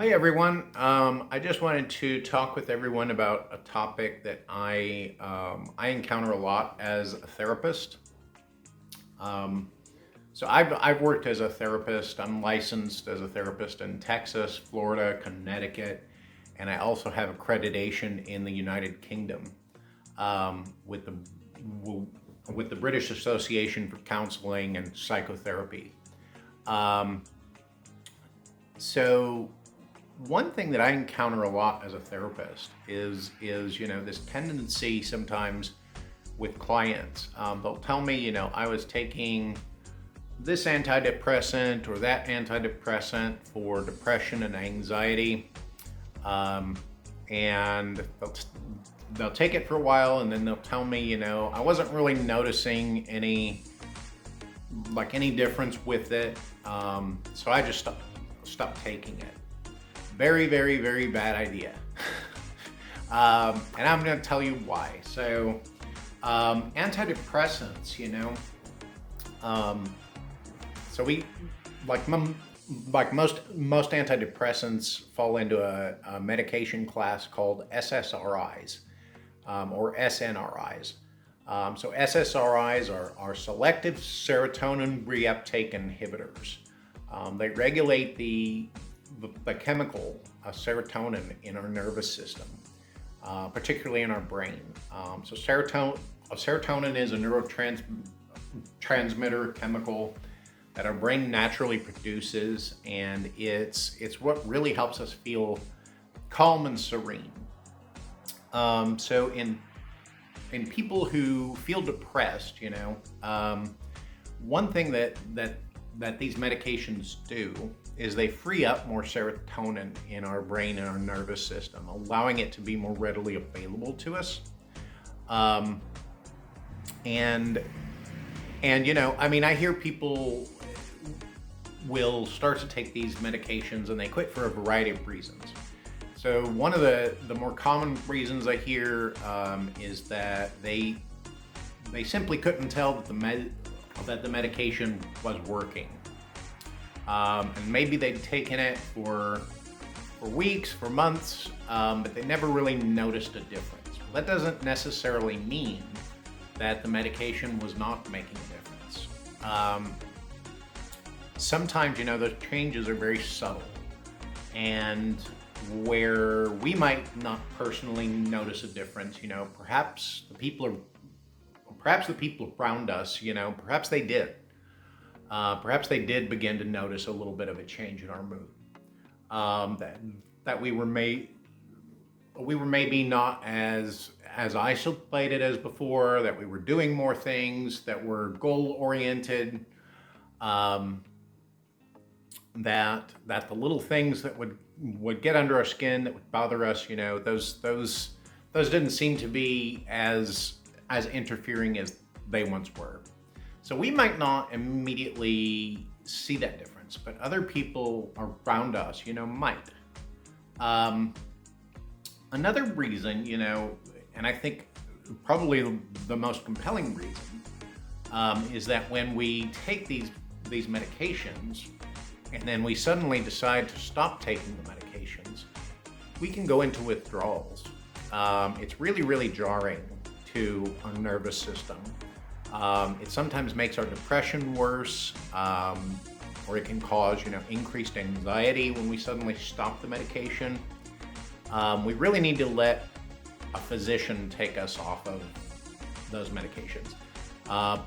Hi everyone. I just wanted to talk with everyone about a topic that I encounter a lot as a therapist. Um, so I've worked as a therapist. I'm licensed as a therapist in Texas, Florida, Connecticut, and I also have accreditation in the United Kingdom with the British Association for Counseling and Psychotherapy. Um, so one thing that I encounter a lot as a therapist is this tendency sometimes with clients. They'll tell me, I was taking this antidepressant or that antidepressant for depression and anxiety, um, and they'll take it for a while, and then they'll tell me, I wasn't really noticing any difference with it, so I just stopped taking it. Very, very, very bad idea. And I'm going to tell you why. So, antidepressants, so we, like most antidepressants fall into a medication class called SSRIs, or SNRIs. So SSRIs are selective serotonin reuptake inhibitors. They regulate the chemical serotonin in our nervous system, particularly in our brain. So serotonin is a neurotransmitter chemical that our brain naturally produces, and it's what really helps us feel calm and serene. So in people who feel depressed, one thing that these medications do is they free up more serotonin in our brain and our nervous system, allowing it to be more readily available to us. And I hear people will start to take these medications and they quit for a variety of reasons. So one of the more common reasons I hear is that they simply couldn't tell that the medication was working. And maybe they'd taken it for weeks, for months, but they never really noticed a difference. Well, that doesn't necessarily mean that the medication was not making a difference. Sometimes, those changes are very subtle, and where we might not personally notice a difference, perhaps the people around us, perhaps they did. Perhaps they did begin to notice a little bit of a change in our mood. That we were maybe not as isolated as before. That we were doing more things. That were goal oriented. That the little things that would get under our skin, that would bother us, those didn't seem to be as interfering as they once were. So we might not immediately see that difference, but other people around us, might. Another reason, and I think probably the most compelling reason, is that when we take these medications and then we suddenly decide to stop taking the medications, we can go into withdrawals. It's really, really jarring to our nervous system. It sometimes makes our depression worse, or it can cause, increased anxiety when we suddenly stop the medication. We really need to let a physician take us off of those medications, but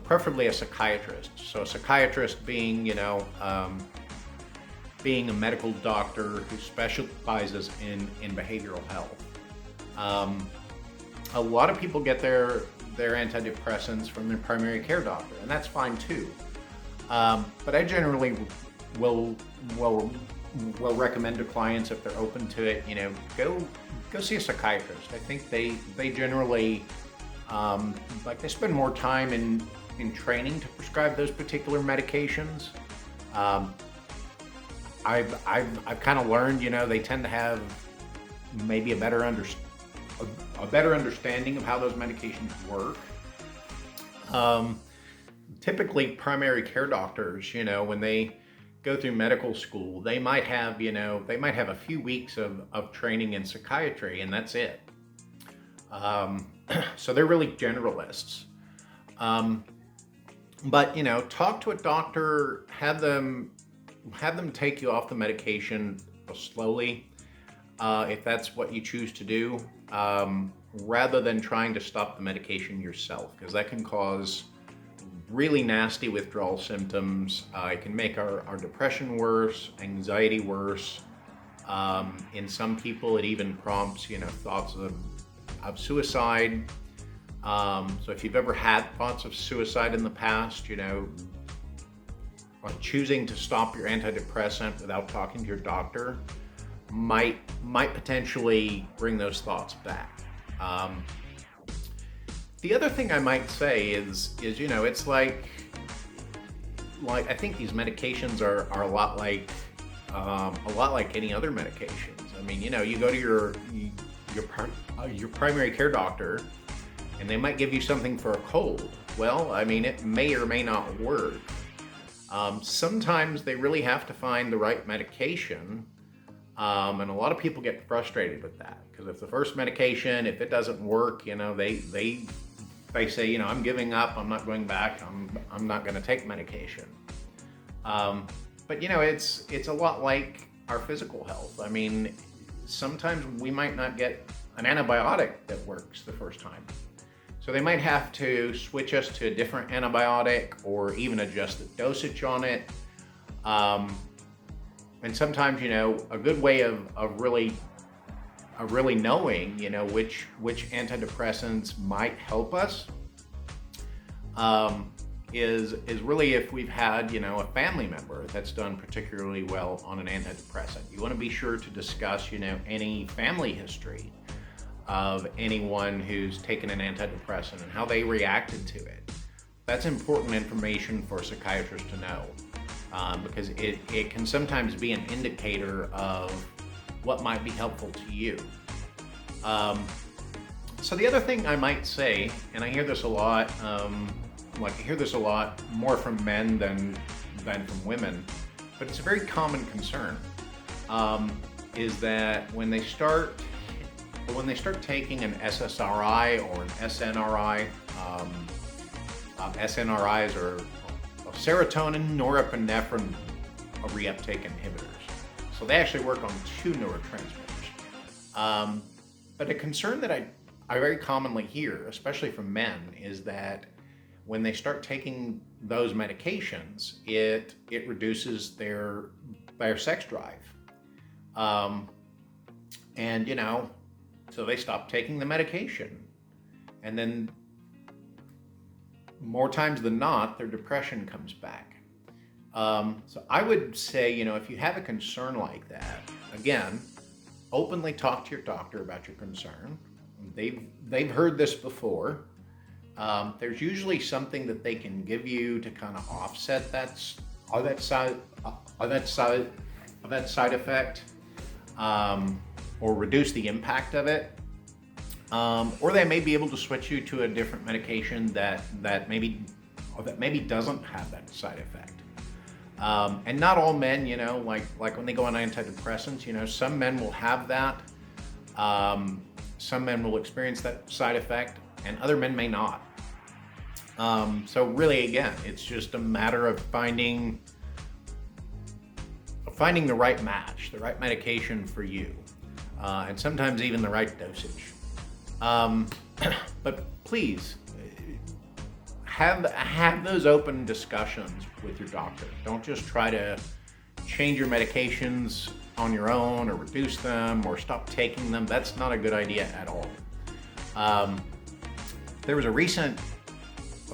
preferably a psychiatrist. So a psychiatrist being, being a medical doctor who specializes in behavioral health. A lot of people get their antidepressants from their primary care doctor, and that's fine too. But I generally will recommend to clients, if they're open to it, go see a psychiatrist. I think they generally they spend more time in training to prescribe those particular medications. I've kind of learned, they tend to have maybe a better understanding of how those medications work. Typically, primary care doctors, when they go through medical school, they might have, they might have a few weeks of training in psychiatry, and that's it. So they're really generalists. But talk to a doctor, have them take you off the medication slowly, if that's what you choose to do, rather than trying to stop the medication yourself, because that can cause really nasty withdrawal symptoms. It can make our depression worse, anxiety worse. In some people, it even prompts, thoughts of suicide. So if you've ever had thoughts of suicide in the past, choosing to stop your antidepressant without talking to your doctor might potentially bring those thoughts back. The other thing I might say is it's like I think these medications are a lot like any other medications. I mean, you go to your primary care doctor, and they might give you something for a cold. Well, I mean, it may or may not work. Sometimes they really have to find the right medication, and a lot of people get frustrated with that, because if the first medication, if it doesn't work, they say, I'm giving up, I'm not going back, I'm not going to take medication. But it's a lot like our physical health. I mean, sometimes we might not get an antibiotic that works the first time. So they might have to switch us to a different antibiotic, or even adjust the dosage on it. And sometimes, a good way of really knowing, which antidepressants might help us, is really if we've had, a family member that's done particularly well on an antidepressant. You want to be sure to discuss, any family history of anyone who's taken an antidepressant and how they reacted to it. That's important information for psychiatrists to know, because it can sometimes be an indicator of what might be helpful to you. So the other thing I might say, and I hear this a lot, I hear this a lot more from men than from women, but it's a very common concern, is that when they start taking an SSRI or an SNRI, SNRIs are serotonin, norepinephrine reuptake inhibitors. So they actually work on two neurotransmitters. But a concern that I very commonly hear, especially from men, is that when they start taking those medications, it reduces their sex drive. And so they stop taking the medication. And then more times than not, their depression comes back. So I would say, if you have a concern like that, again, openly talk to your doctor about your concern. They've heard this before. There's usually something that they can give you to kind of offset that side effect, or reduce the impact of it. Or they may be able to switch you to a different medication that maybe doesn't have that side effect. And not all men, like when they go on antidepressants, some men will have that. Some men will experience that side effect, and other men may not. So really, again, it's just a matter of finding the right match, the right medication for you, and sometimes even the right dosage. But please have those open discussions with your doctor. Don't just try to change your medications on your own, or reduce them, or stop taking them. That's not a good idea at all. There was a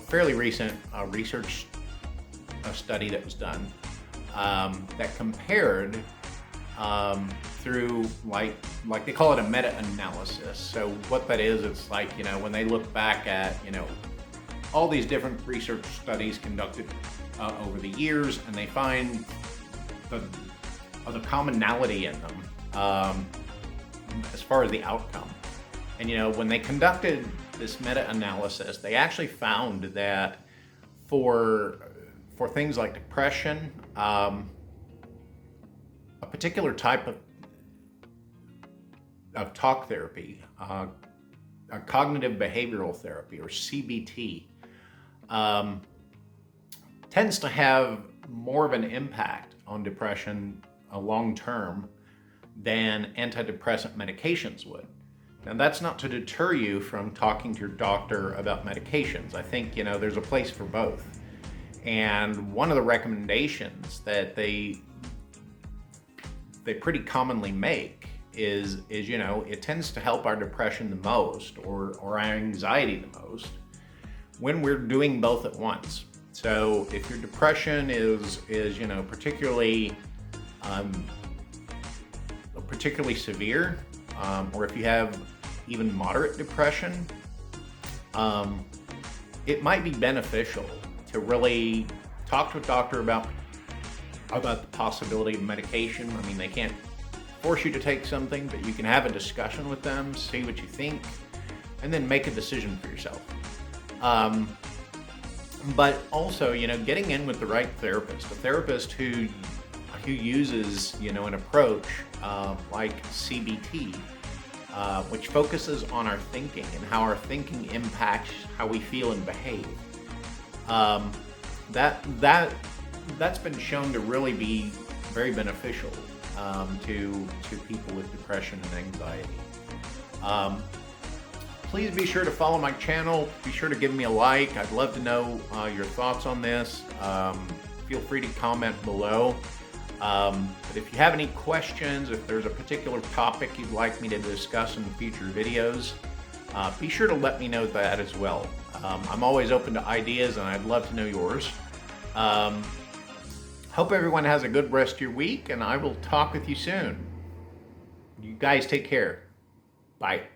fairly recent research study that was done that compared through like they call it a meta-analysis. So what that is, it's like, when they look back at, all these different research studies conducted over the years, and they find the commonality in them as far as the outcome. And when they conducted this meta-analysis, they actually found that for things like depression, a particular type of talk therapy, a cognitive behavioral therapy, or CBT, tends to have more of an impact on depression long term than antidepressant medications would. Now, that's not to deter you from talking to your doctor about medications. I think, there's a place for both. And one of the recommendations that they pretty commonly make is it tends to help our depression the most, or our anxiety the most, when we're doing both at once. So if your depression is particularly severe, or if you have even moderate depression, it might be beneficial to really talk to a doctor about the possibility of medication. I mean, they can't force you to take something, but you can have a discussion with them, see what you think, and then make a decision for yourself. But also, getting in with the right therapist, a therapist who uses, an approach like CBT, which focuses on our thinking and how our thinking impacts how we feel and behave. That's been shown to really be very beneficial to people with depression and anxiety. Please be sure to follow my channel. Be sure to give me a like. I'd love to know your thoughts on this. Feel free to comment below. But if you have any questions, if there's a particular topic you'd like me to discuss in future videos, be sure to let me know that as well. I'm always open to ideas, and I'd love to know yours. Hope everyone has a good rest of your week, and I will talk with you soon. You guys take care. Bye.